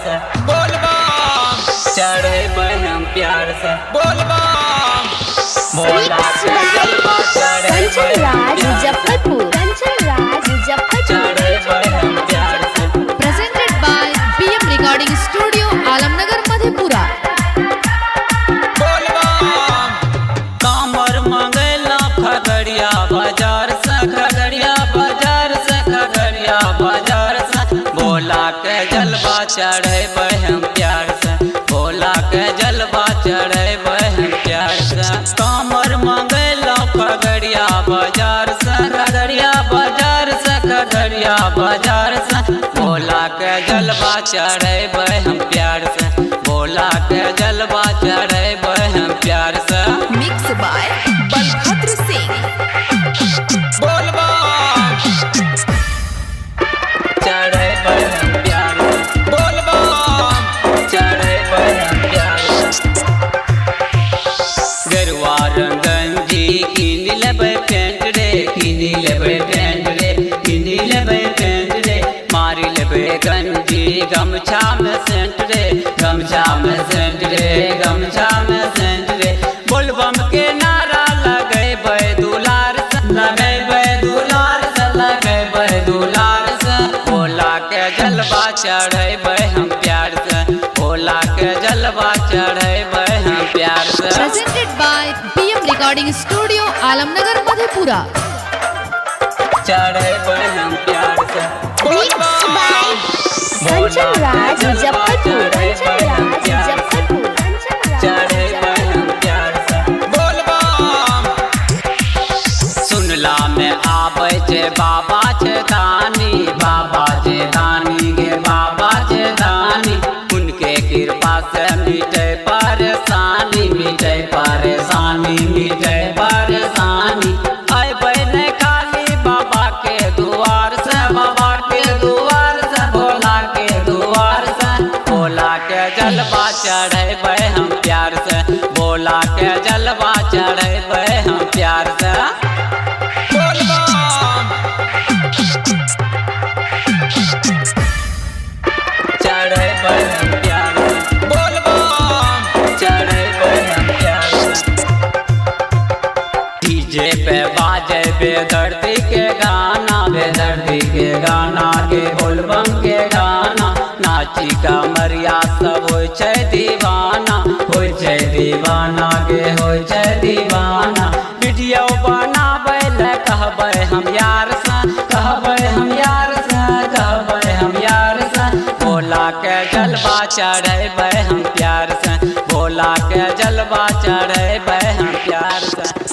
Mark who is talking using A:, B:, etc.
A: से बोल बम चढ़ेबै हम प्यार से बोल बम भोला के जलवा चढ़ेबै
B: मुजफ्फरपुर
A: चढ़ेबै हम प्यार से।
C: Presented by PM Recording Studio, Alamnagar Madhepura.
A: बोल बम कामर मंगेला खगड़िया बाजार से खगड़िया बाजार से खगड़िया बाजार से भोला के जलवा चढ़ेबै हम प्यार से भोला के जलवा चढ़ेबै हम प्यार से। कामर मंगेला खगड़िया बाजार से खगड़िया बाजार से खगड़िया बाजार से भोला के जलवा चढ़ेबै हम प्यार से भोला के जलवा चढ़ेबै हम प्यार से।
C: Mixed by Balabhadra Singh.
A: बोल बम चढ़ेबै हम प्यार से बोल बम चढ़ेबै हम प्यार से। गेरुआ रंगंजी किन लेबै पेंट रे किन लेबै पेंट रे किन लेबै पेंट रे मारी लेबै गंजी गमछा में सेंट रे गमछा में सेंट रे गमछा में सेंट रे बोलबम के नारा लगेबै दुलार से लगेबै दुलार से लगेबै दुलार से भोला के जलवा चढ़ेबै हम प्यार से भोला के जलवा चढ़ेबै हम प्यार से।
C: Presented by PM Recording Studio, Alamnagar Madhepura.
A: चढ़ेबै हम प्यार से बोल बम भोला के जलवा चढ़ेबै हम प्यार से चढ़ेबै हम प्यार से बोल बम। सुनला में आबै छै बाबा छै दानी बाबा छै दानी गे बाबा छै दानी उनके कृपा से मिटे परेशानी मिटे परेशानी मिटे परेशानी अबै नहीं खाली बाबा के दुआर से बाबा के दुआर से भोला के दुआर से भोला के जलवा चढ़ेबै हम प्यार से भोला के जलवा चढ़ेबै हम प्यार से। बोल बम चढ़ेबै हम प्यार से बोल बम चढ़ेबै हम प्यार से। डीजे पे बाजे बेदर्दी के गाना बेदर्दी के गाना के बोलबम के गाना नाची कमरिया सब होइ छै दीवाना होइ छै दीवाना गे होइ छै दीवाना वीडियो बनाबै ले कहबै हम यार से कहबै हम यार से कहबै हम यार से भोला के जलवा चढ़ेबै हम प्यार से भोला के जलवा चढ़ेबै हम प्यार से।